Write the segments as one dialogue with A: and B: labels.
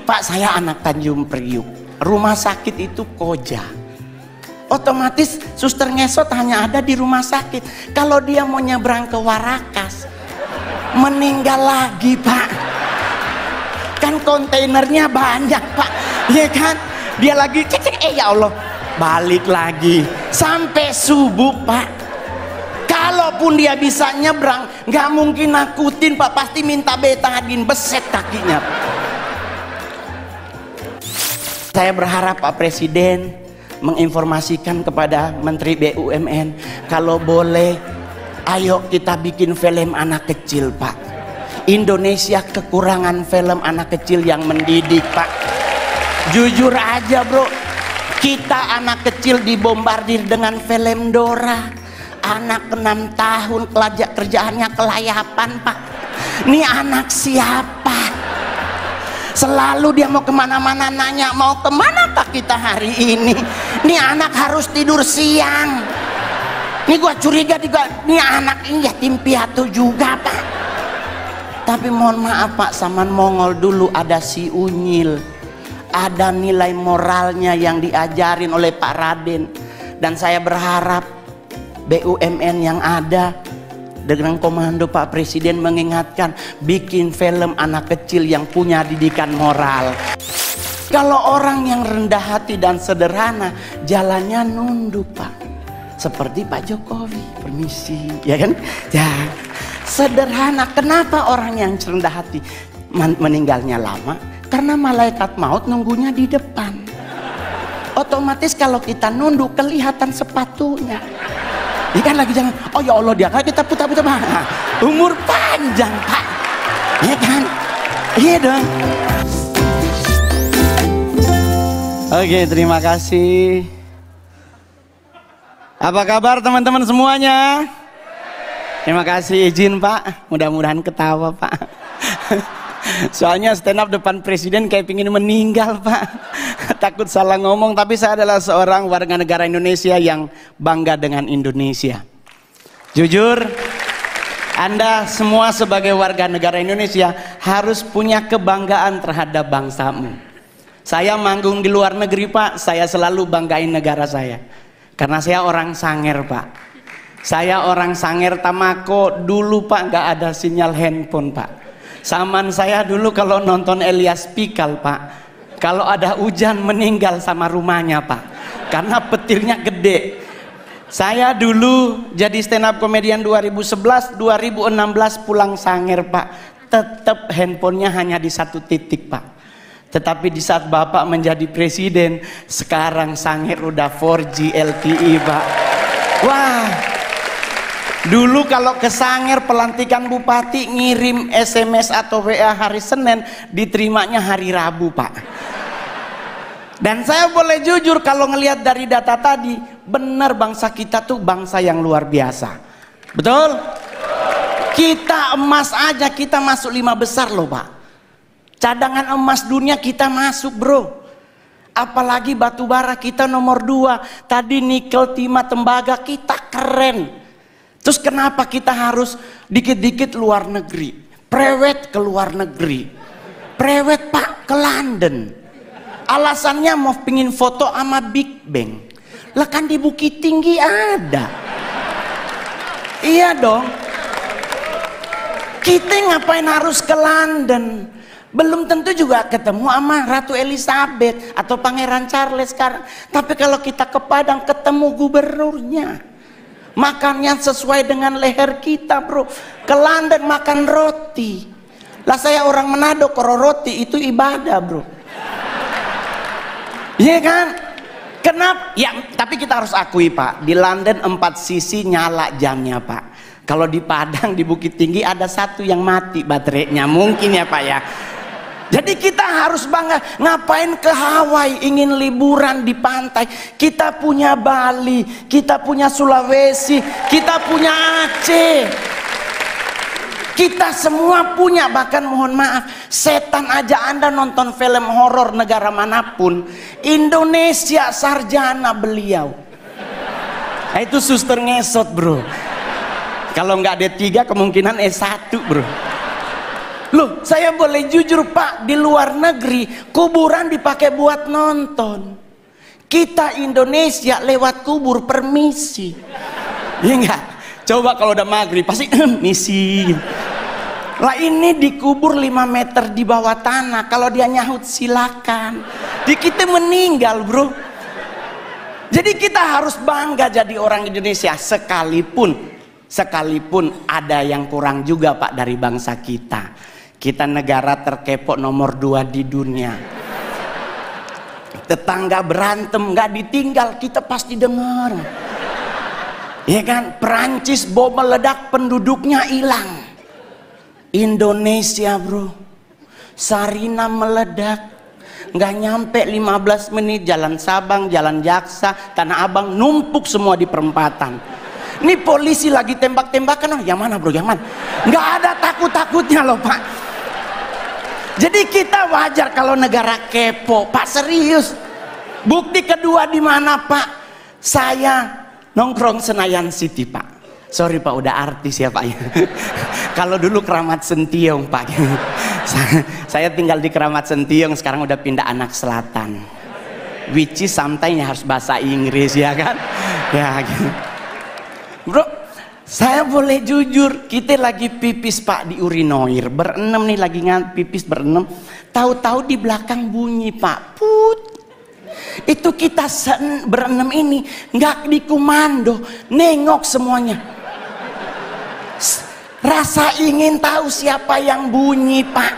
A: Pak, saya anak Tanjung Priuk, rumah sakit itu Koja. Otomatis suster ngesot hanya ada di rumah sakit. Kalau dia mau nyebrang ke Warakas, meninggal lagi Pak. Kan kontainernya banyak Pak, ya kan? Dia lagi cek, ya Allah, balik lagi sampai subuh Pak. Kalaupun dia bisa nyebrang, nggak mungkin nakutin Pak, pasti minta betadin, beset kakinya. Saya berharap Pak Presiden menginformasikan kepada Menteri BUMN, kalau boleh ayo kita bikin film anak kecil Pak. Indonesia kekurangan film anak kecil yang mendidik Pak. Jujur aja bro, kita anak kecil dibombardir dengan film Dora. Anak 6 tahun kerjaannya kelayapan Pak. Ini anak siapa? Selalu dia mau kemana-mana nanya, mau kemana Pak kita hari ini? Ini anak harus tidur siang. Ini gua curiga juga, ini anak ini yatim piatu juga Pak. Tapi mohon maaf Pak, zaman Mongol dulu ada si Unyil, ada nilai moralnya yang diajarin oleh Pak Raden. Dan saya berharap BUMN yang ada dengan komando Pak Presiden mengingatkan, bikin film anak kecil yang punya didikan moral. Kalau orang yang rendah hati dan sederhana, jalannya nunduk Pak, seperti Pak Jokowi, permisi, ya kan? Ya, sederhana. Kenapa orang yang rendah hati meninggalnya lama? Karena malaikat maut nunggunya di depan. Otomatis kalau kita nunduk kelihatan sepatunya. Dia kan lagi jangan, oh ya Allah, dia kan kita putar-putar Pak. Umur panjang Pak, iya kan? Iya dong. Oke, terima kasih. Apa kabar teman-teman semuanya? Terima kasih, izin Pak, mudah-mudahan ketawa Pak. Soalnya stand up depan presiden kayak pingin meninggal Pak. Takut salah ngomong, tapi saya adalah seorang warga negara Indonesia yang bangga dengan Indonesia. Jujur, Anda semua sebagai warga negara Indonesia harus punya kebanggaan terhadap bangsamu. Saya manggung di luar negeri Pak, saya selalu banggain negara saya. Karena saya orang Sanger Pak. Saya orang Sanger Tamako, dulu Pak nggak ada sinyal handphone Pak. Zaman saya dulu kalau nonton Elias Pikal Pak, kalau ada hujan meninggal sama rumahnya Pak, karena petirnya gede. Saya dulu jadi stand up komedian 2011, 2016 pulang Sanger Pak, tetap handphonenya hanya di 1 titik Pak. Tetapi di saat Bapak menjadi presiden, sekarang Sanger udah 4G LTE Pak. Wah, dulu kalau ke Sanger pelantikan bupati ngirim SMS atau WA hari Senin, diterimanya hari Rabu Pak. Dan saya boleh jujur kalau ngelihat dari data tadi, benar bangsa kita tuh bangsa yang luar biasa. Betul? Kita emas aja kita masuk 5 besar loh Pak. Cadangan emas dunia kita masuk bro. Apalagi batu bara kita nomor 2. Tadi nikel, timah, tembaga kita keren. Terus kenapa kita harus dikit-dikit luar negeri? Prewed ke luar negeri. Prewed Pak ke London. Alasannya mau pingin foto sama Big Bang. Lah kan di Bukit Tinggi ada. Iya dong. Kita ngapain harus ke London? Belum tentu juga ketemu sama Ratu Elizabeth atau Pangeran Charles sekarang. Tapi kalau kita ke Padang ketemu gubernurnya. Makannya sesuai dengan leher kita bro. Ke London makan roti. Lah saya orang Manado, kalau roti itu ibadah bro. Iya kan? Kenapa? Ya tapi kita harus akui Pak, di London 4 sisi nyala jamnya Pak. Kalau di Padang, di Bukit Tinggi ada 1 yang mati baterainya. Mungkin ya Pak ya. Jadi kita harus bangga. Ngapain ke Hawaii ingin liburan di pantai? Kita punya Bali, kita punya Sulawesi, kita punya Aceh. Kita semua punya, bahkan mohon maaf, setan aja Anda nonton film horor negara manapun, Indonesia sarjana beliau. Nah, itu suster ngesot bro. Kalau nggak D3 kemungkinan S1 bro. Loh, saya boleh jujur Pak, di luar negeri kuburan dipakai buat nonton. Kita Indonesia lewat kubur permisi. Iya enggak? Coba kalau udah maghrib pasti misi. Lah ini dikubur 5 meter di bawah tanah. Kalau dia nyahut silakan. Di kita meninggal bro. Jadi kita harus bangga jadi orang Indonesia. Sekalipun ada yang kurang juga Pak dari bangsa kita. Kita negara terkepok nomor 2 di dunia. Tetangga berantem gak ditinggal, kita pasti dengar. Ya kan, Perancis bom meledak penduduknya hilang. Indonesia bro, Sarina meledak, nggak nyampe 15 menit jalan Sabang, jalan Jaksa, Tanah Abang numpuk semua di perempatan. Ini polisi lagi tembak-tembakan, oh yang mana bro, yang mana? Nggak ada takut-takutnya loh Pak. Jadi kita wajar kalau negara kepo, Pak, serius. Bukti kedua di mana Pak? Saya nongkrong Senayan City Pak. Sorry Pak, udah artis ya Pak ya. Kalau dulu Keramat Sentiong Pak. Saya tinggal di Keramat Sentiong, sekarang udah pindah Anak Selatan. Which is sometimes harus bahasa Inggris ya kan? Ya gitu. Bro, saya boleh jujur, kita lagi pipis Pak di urinoir, berenam nih lagi pipis berenam. Tahu-tahu di belakang bunyi Pak, put. Itu kita berenam ini nggak dikomando, nengok semuanya. Rasa ingin tahu siapa yang bunyi Pak.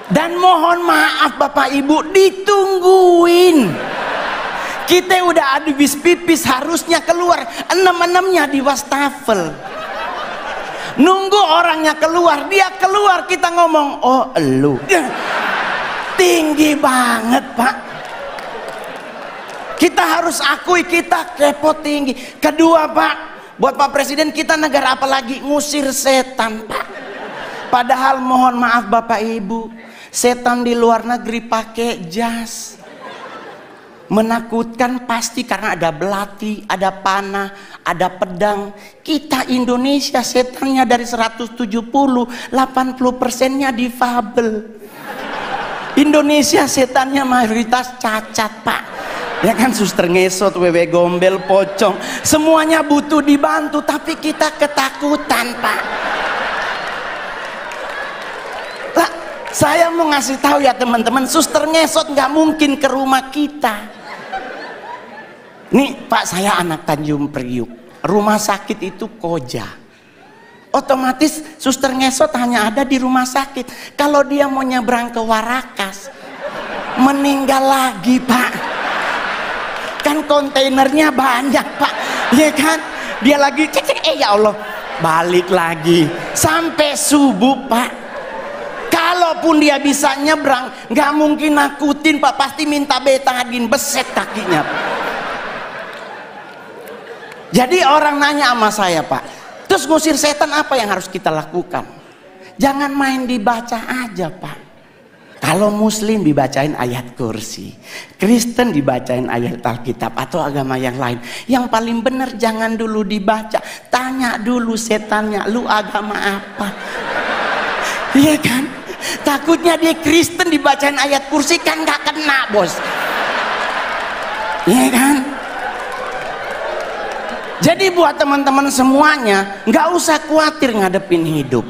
A: Dan mohon maaf Bapak Ibu, ditungguin. Kita udah habis pipis, harusnya keluar, 6-6-nya di wastafel. Nunggu orangnya keluar, dia keluar, kita ngomong, oh elu. Tinggi banget Pak. Kita harus akui kita kepo tinggi. Kedua Pak, buat Pak Presiden, kita negara apa lagi? Ngusir setan Pak. Padahal mohon maaf Bapak Ibu, setan di luar negeri pakai jas. Menakutkan pasti karena ada belati, ada panah, ada pedang. Kita Indonesia setannya dari 170, 80%-nya difabel. Indonesia setannya mayoritas cacat Pak. Ya kan, suster ngesot, wewe gombel, pocong, semuanya butuh dibantu, tapi kita ketakutan Pak. Lah, saya mau ngasih tahu ya teman-teman, suster ngesot nggak mungkin ke rumah kita. Nih Pak, saya anak Tanjung Priuk, rumah sakit itu Koja. Otomatis suster ngesot hanya ada di rumah sakit. Kalau dia mau nyebrang ke Warakas, meninggal lagi Pak. Kan kontainernya banyak Pak, ya kan? Dia lagi cek, ya Allah, balik lagi sampai subuh Pak. Kalaupun dia bisa nyebrang, nggak mungkin nakutin Pak, pasti minta betadin, beset kakinya Pak. Jadi orang nanya sama saya Pak, terus ngusir setan apa yang harus kita lakukan? Jangan main dibaca aja Pak. Kalau Muslim dibacain ayat kursi, Kristen dibacain ayat Alkitab atau agama yang lain. Yang paling benar jangan dulu dibaca, tanya dulu setannya, lu agama apa? Iya kan? Takutnya dia Kristen dibacain ayat kursi kan gak kena bos. Iya kan? Jadi buat teman-teman semuanya, nggak usah khawatir ngadepin hidup.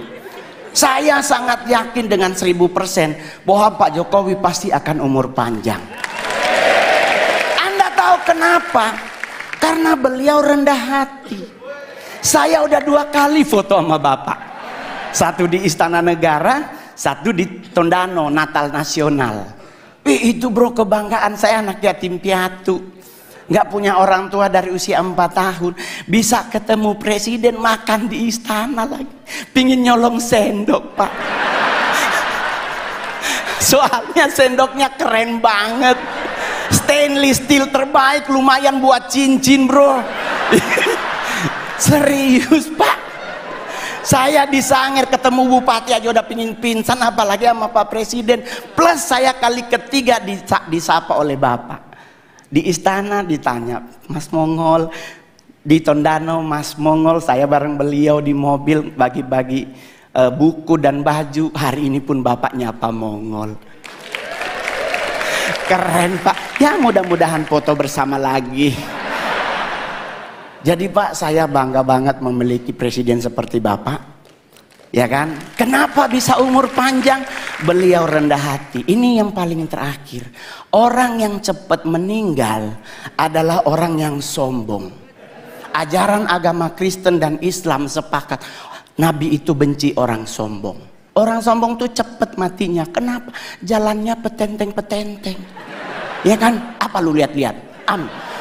A: Saya sangat yakin dengan 1000% bahwa Pak Jokowi pasti akan umur panjang. Anda tahu kenapa? Karena beliau rendah hati. Saya udah 2 kali foto sama Bapak. Satu di Istana Negara, satu di Tondano, Natal Nasional. Itu bro, kebanggaan saya, anak yatim piatu. Nggak punya orang tua dari usia 4 tahun, bisa ketemu presiden, makan di istana lagi, pingin nyolong sendok Pak. Soalnya sendoknya keren banget, stainless steel terbaik, lumayan buat cincin bro. Serius Pak, saya di Sangir ketemu bupati aja udah pingin pingsan, apalagi sama Pak Presiden. Plus saya kali ketiga disapa oleh Bapak. Di istana ditanya, Mas Mongol. Di Tondano, Mas Mongol, saya bareng beliau di mobil bagi-bagi buku dan baju. Hari ini pun Bapak nyapa Mongol. Keren Pak. Ya mudah-mudahan foto bersama lagi. Jadi Pak, saya bangga banget memiliki presiden seperti Bapak. Ya kan? Kenapa bisa umur panjang? Beliau rendah hati. Ini yang paling terakhir. Orang yang cepat meninggal adalah orang yang sombong. Ajaran agama Kristen dan Islam sepakat, Nabi itu benci orang sombong. Orang sombong tuh cepat matinya. Kenapa? Jalannya petenteng-petenteng. Ya kan? Apa lu lihat-lihat?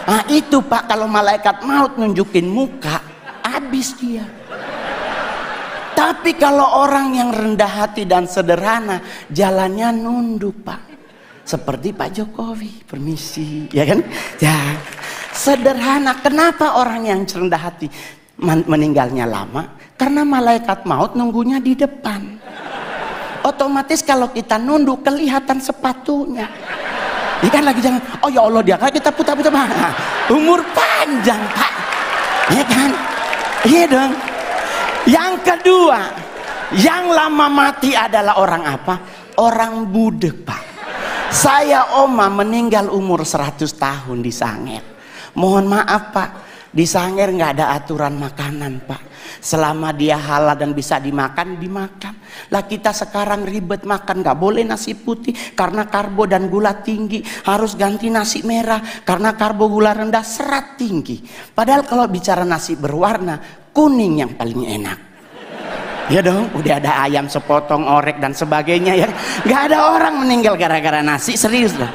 A: Nah itu Pak, kalau malaikat maut nunjukin muka, habis dia. Tapi kalau orang yang rendah hati dan sederhana, jalannya nunduk Pak. Seperti Pak Jokowi, permisi, ya kan? Ya, sederhana. Kenapa orang yang rendah hati meninggalnya lama? Karena malaikat maut nunggunya di depan. Otomatis kalau kita nunduk kelihatan sepatunya. Ini kan lagi jangan, oh ya Allah dia kan kita putar-putar. Nah, umur panjang Pak, ya kan? Iya dong. Yang kedua, yang lama mati adalah orang apa? Orang budek Pak. Saya oma meninggal umur 100 tahun di Sangir. Mohon maaf Pak, di Sangir nggak ada aturan makanan Pak. Selama dia halal dan bisa dimakan, dimakan. Lah kita sekarang ribet makan, nggak boleh nasi putih karena karbo dan gula tinggi. Harus ganti nasi merah karena karbo gula rendah, serat tinggi. Padahal kalau bicara nasi berwarna, kuning yang paling enak. Ya dong, udah ada ayam sepotong, orek dan sebagainya ya. Nggak ada orang meninggal gara-gara nasi, serius lah.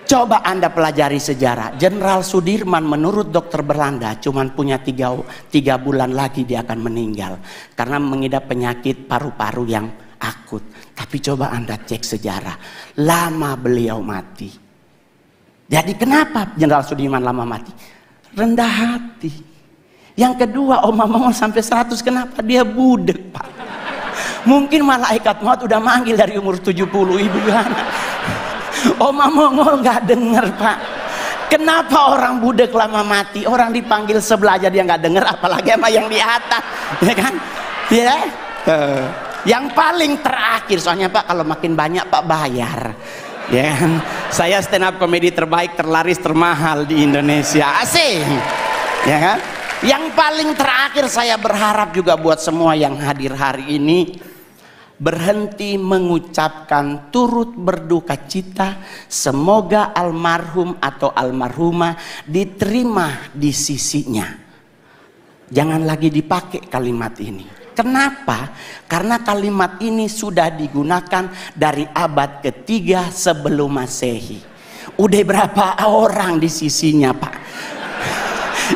A: Coba Anda pelajari sejarah. Jenderal Sudirman menurut dokter Belanda cuman punya 3 bulan lagi dia akan meninggal. Karena mengidap penyakit paru-paru yang akut. Tapi coba Anda cek sejarah. Lama beliau mati. Jadi kenapa Jenderal Sudirman lama mati? Rendah hati. Yang kedua, Oma Mongol sampai 100, kenapa dia budek Pak? Mungkin malaikat maut udah manggil dari umur 70, ibu Yohana. Oma Mongol nggak dengar Pak. Kenapa orang budek lama mati? Orang dipanggil sebelah aja dia nggak dengar, apalagi sama yang di atas, ya kan? Ya. Yang paling terakhir, soalnya Pak kalau makin banyak Pak bayar. Ya kan? Saya stand up komedi terbaik, terlaris, termahal di Indonesia. Asik. Ya kan? Yang paling terakhir saya berharap juga buat semua yang hadir hari ini, berhenti mengucapkan turut berduka cita. Semoga almarhum atau almarhumah diterima di sisinya. Jangan lagi dipakai kalimat ini. Kenapa? Karena kalimat ini sudah digunakan dari abad ketiga sebelum Masehi. Udah berapa orang di sisinya Pak?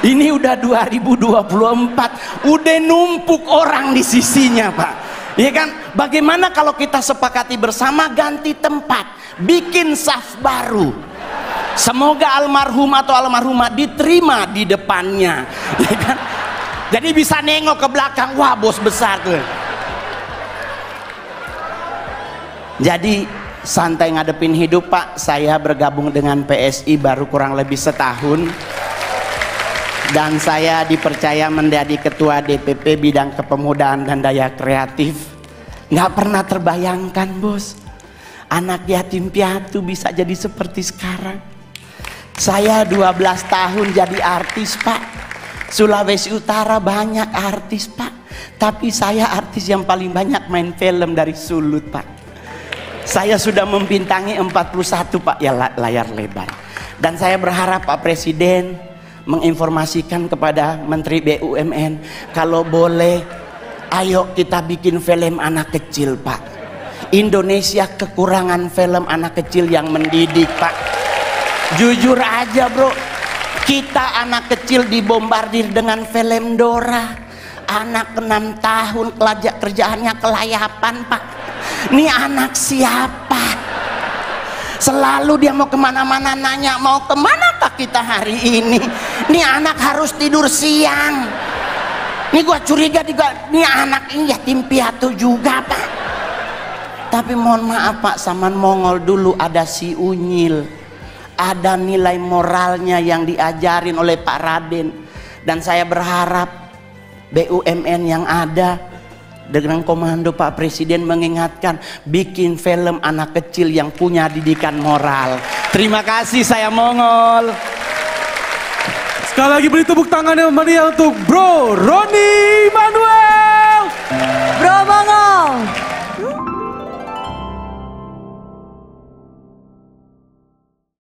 A: Ini udah 2024, udah numpuk orang di sisinya Pak. Ya kan? Bagaimana kalau kita sepakati bersama ganti tempat, bikin saf baru. Semoga almarhum atau almarhumah diterima di depannya. Ya kan? Jadi bisa nengok ke belakang, wah bos besar tuh. Jadi santai ngadepin hidup Pak. Saya bergabung dengan PSI baru kurang lebih setahun. Dan saya dipercaya menjadi ketua DPP bidang kepemudaan dan daya kreatif. Nggak pernah terbayangkan bos, anak yatim piatu bisa jadi seperti sekarang. Saya 12 tahun jadi artis Pak. Sulawesi Utara banyak artis Pak, tapi saya artis yang paling banyak main film dari Sulut Pak. Saya sudah membintangi 41 Pak ya layar lebar. Dan saya berharap Pak Presiden menginformasikan kepada Menteri BUMN, kalau boleh ayo kita bikin film anak kecil Pak. Indonesia kekurangan film anak kecil yang mendidik Pak. Jujur aja bro, kita anak kecil dibombardir dengan film Dora. Anak 6 tahun kerjaannya kelayapan Pak. Ini anak siapa? Selalu dia mau kemana-mana nanya, mau kemanakah kita hari ini? Ini anak harus tidur siang. Ini gua curiga juga, ini anak ini yatim piatu juga Pak. Tapi mohon maaf Pak, zaman Mongol dulu ada si Unyil. Ada nilai moralnya yang diajarin oleh Pak Raden. Dan saya berharap BUMN yang ada Dengan komando Pak Presiden mengingatkan, bikin film anak kecil yang punya didikan moral. Terima kasih, saya Mongol.
B: Sekali lagi beri tepuk tangan yang meriah untuk Bro Roni.